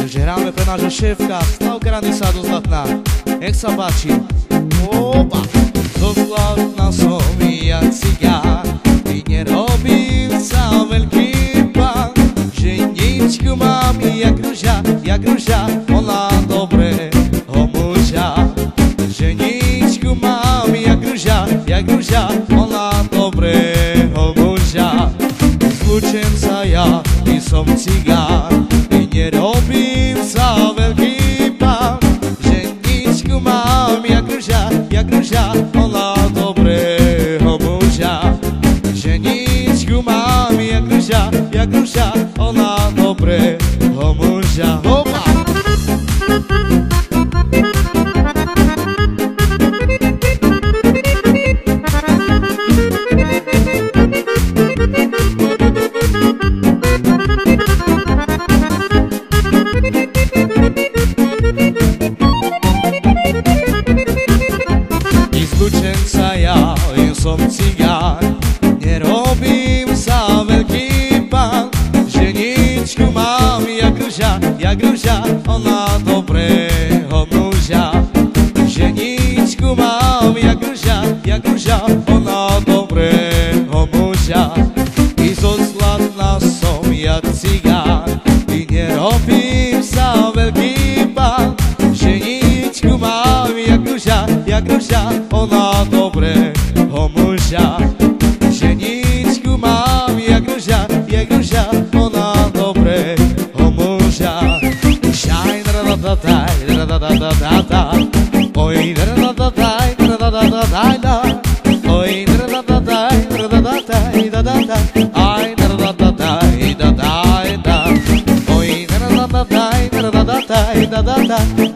Takže hráme pre nášho šéfka Slavka Ranisa do Zlatná. Nech sa páči. Opa! Do Zlatná som jak cigár, i nerobím sa veľký pán. Ženičku mám jak ruža, ona dobrého muža. Ženičku mám jak ruža, ona dobrého muža. Zlučem sa ja, i som cigár, i nerobím sa veľký pán. Ženičku mám jak ruža, ona dobrého muža. Ženičku mám jak ruža, ona dobrého muža. Hopa! Zlučen sa ja, som cigár, nerobím sa veľký pán. Ženičku mám jak ruža, ona dobrého muža. Ženičku mám jak ruža, ona dobrého muža. I zo Zlatná som jak cigár, i nerobím sa veľký pán. Ženičku mám jak ruža, ona dobrého muža. Ženičku mám jak ruža, ona dobrého muža. Šaj da-da-da-daj, da-da-da-da-da-da. Oj da-da-da-daj, da-da-da-da-da-da. Oj da-da-da-daj, da-da-da-daj, da-da-da. Aj da-da-da-daj, da-da-da. Oj da-da-da-daj, da-da-da-daj, da-da-da.